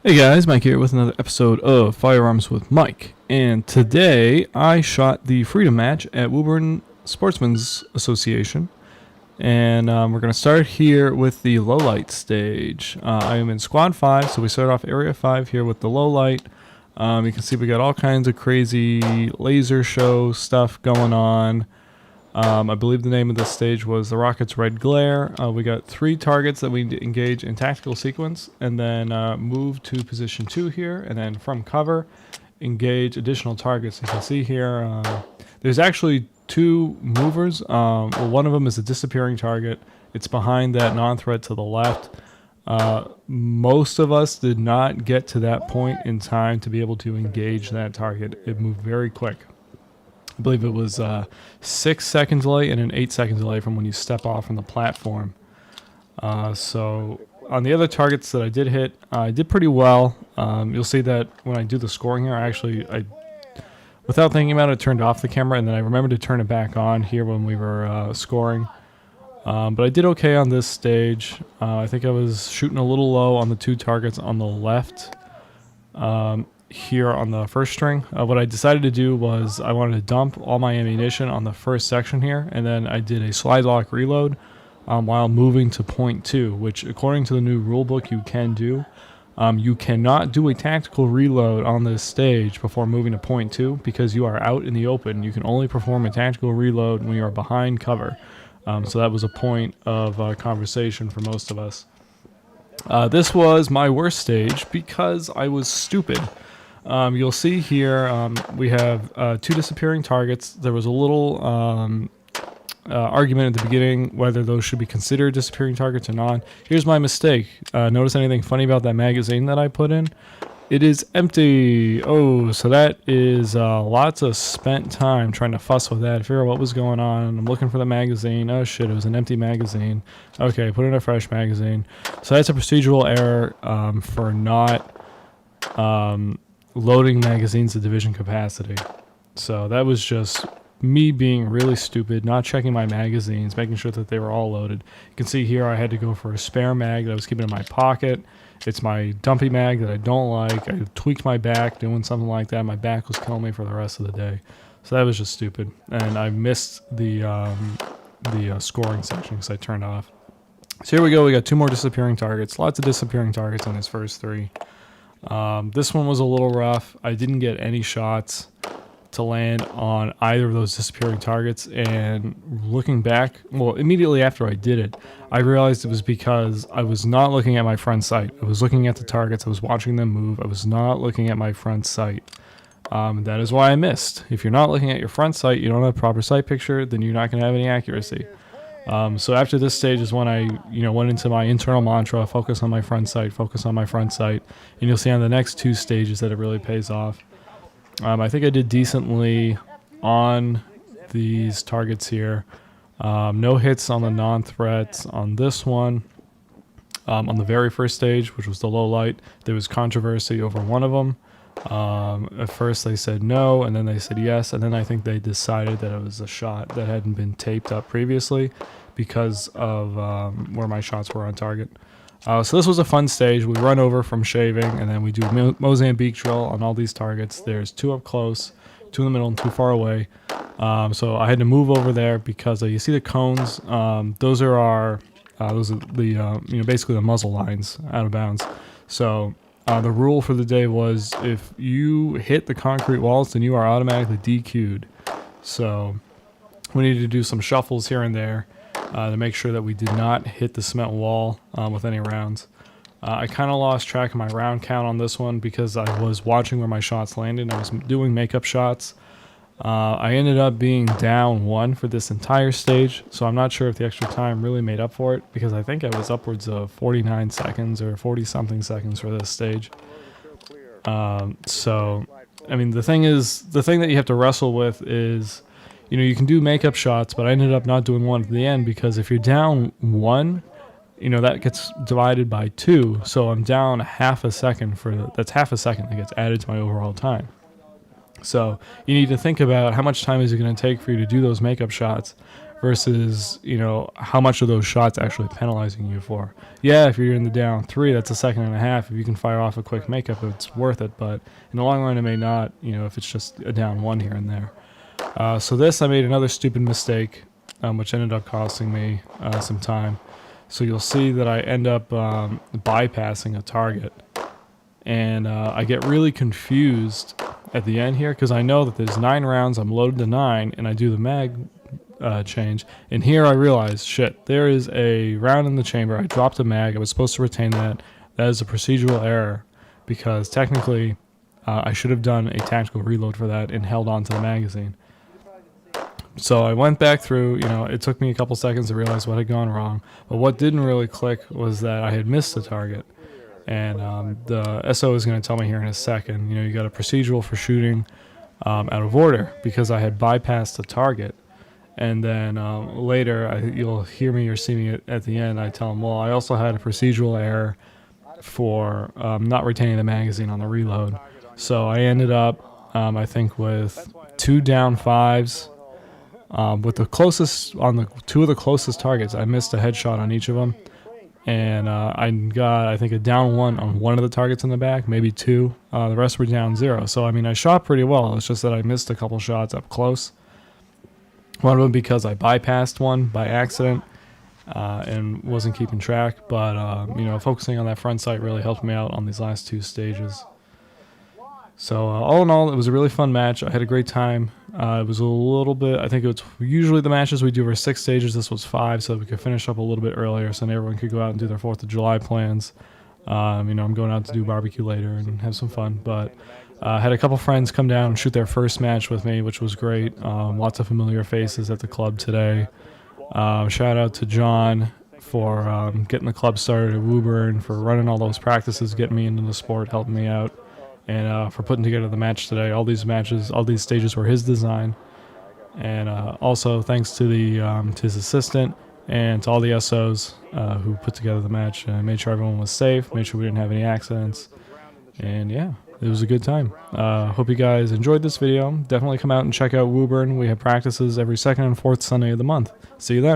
Hey guys, Mike here with another episode of Firearms with Mike. And today I shot the Freedom match at Woburn Sportsmen's Association. And we're going to start here with the low light stage. I am in Squad 5, so we start off Area 5 here with the low light. You can see we got all kinds of crazy laser show stuff going on. I believe the name of this stage was the Rocket's Red Glare. We got 3 targets that we engage in tactical sequence, and then move to position 2 here, and then from cover, engage additional targets. You can see here, there's actually 2 movers. One of them is a disappearing target. It's behind that non-threat to the left. Most of us did not get to that point in time to be able to engage that target. It moved very quick. I believe it was 6 seconds delay and an 8 second delay from when you step off from the platform. So on the other targets that I did hit, I did pretty well. You'll see that when I do the scoring here, I without thinking about it, turned off the camera, and then I remembered to turn it back on here when we were scoring. But I did okay on this stage. I think I was shooting a little low on the 2 targets on the left. Here on the first string. What I decided to do was I wanted to dump all my ammunition on the first section here, and then I did a slide lock reload while moving to point 2, which according to the new rule book you can do. You cannot do a tactical reload on this stage before moving to point 2 because you are out in the open. You can only perform a tactical reload when you are behind cover. So that was a point of conversation for most of us. This was my worst stage because I was stupid. You'll see here we have 2 disappearing targets. There was a little argument at the beginning whether those should be considered disappearing targets or not. Here's my mistake. Notice anything funny about that magazine that I put in? It is empty. Oh, so that is lots of spent time trying to fuss with that, figure out what was going on. I'm looking for the magazine. Oh shit, it was an empty magazine. Okay, put in a fresh magazine. So that's a procedural error for not loading magazines to division capacity. So that was just me being really stupid, not checking my magazines, making sure that they were all loaded. You can see here I had to go for a spare mag that I was keeping in my pocket. It's my dumpy mag that I don't like. I tweaked my back doing something like that. My back was killing me for the rest of the day. So that was just stupid. And I missed the scoring section because I turned off. So here we go. We got 2 more disappearing targets. Lots of disappearing targets on his first 3. This one was a little rough. I didn't get any shots to land on either of those disappearing targets, and looking back, well, immediately after I did it, I realized it was because I was not looking at my front sight. I was looking at the targets. I was watching them move. I was not looking at my front sight. That is why I missed. If you're not looking at your front sight, you don't have a proper sight picture, then you're not going to have any accuracy. So after this stage is when I, went into my internal mantra, focus on my front sight, focus on my front sight. And you'll see on the next 2 stages that it really pays off. I think I did decently on these targets here. No hits on the non-threats on this one. On the very first stage, which was the low light, there was controversy over one of them. At first they said no, and then they said yes, and then I think they decided that it was a shot that hadn't been taped up previously because of where my shots were on target. So this was a fun stage. We run over from shaving, and then we do Mozambique drill on all these targets. There's 2 up close, 2 in the middle, and 2 far away. So I had to move over there because you see the cones. Those are the basically the muzzle lines out of bounds. So the rule for the day was if you hit the concrete walls, then you are automatically DQ'd. So we needed to do some shuffles here and there to make sure that we did not hit the cement wall with any rounds. I kind of lost track of my round count on this one because I was watching where my shots landed. I was doing makeup shots. I ended up being down 1 for this entire stage, so I'm not sure if the extra time really made up for it because I think I was upwards of 49 seconds or 40-something seconds for this stage. So, I mean, the thing that you have to wrestle with is, you can do makeup shots, but I ended up not doing 1 at the end because if you're down 1, that gets divided by 2, so I'm down half a second that's half a second that gets added to my overall time. So you need to think about how much time is it going to take for you to do those makeup shots versus, you know, how much of those shots actually penalizing you for. Yeah, if you're in the down 3, that's a second and a half. If you can fire off a quick makeup, it's worth it. But in the long run, it may not, you know, if it's just a down 1 here and there. So this, I made another stupid mistake, which ended up costing me some time. So you'll see that I end up bypassing a target. And I get really confused at the end here because I know that there's 9 rounds, I'm loaded to 9, and I do the mag change. And here I realize, shit, there is a round in the chamber. I dropped a mag. I was supposed to retain that. That is a procedural error because technically I should have done a tactical reload for that and held on to the magazine. So I went back through, you know, it took me a couple seconds to realize what had gone wrong. But what didn't really click was that I had missed the target. And the SO is going to tell me here in a second, you know, you got a procedural for shooting out of order because I had bypassed the target. And then later, you'll hear me or see me at the end, I tell them, well, I also had a procedural error for not retaining the magazine on the reload. So I ended up, I think, with 2 down 5s. With the closest, on the 2 of the closest targets, I missed a headshot on each of them. And I got, I think, a down 1 on one of the targets in the back, maybe 2. The rest were down 0. So, I mean, I shot pretty well. It's just that I missed a couple shots up close. One of them because I bypassed one by accident and wasn't keeping track. But, you know, focusing on that front sight really helped me out on these last 2 stages. So, all in all, it was a really fun match. I had a great time. It was a little bit, I think it was usually the matches we do are 6 stages. This was 5, so we could finish up a little bit earlier so everyone could go out and do their 4th of July plans. You know, I'm going out to do barbecue later and have some fun. But I had a couple friends come down and shoot their first match with me, which was great. Lots of familiar faces at the club today. Shout out to John for getting the club started at Woburn, for running all those practices, getting me into the sport, helping me out. And for putting together the match today. All these matches, all these stages were his design. And also thanks to to his assistant and to all the SOs who put together the match and made sure everyone was safe, made sure we didn't have any accidents. And yeah, it was a good time. Hope you guys enjoyed this video. Definitely come out and check out Woburn. We have practices every 2nd and 4th Sunday of the month. See you then.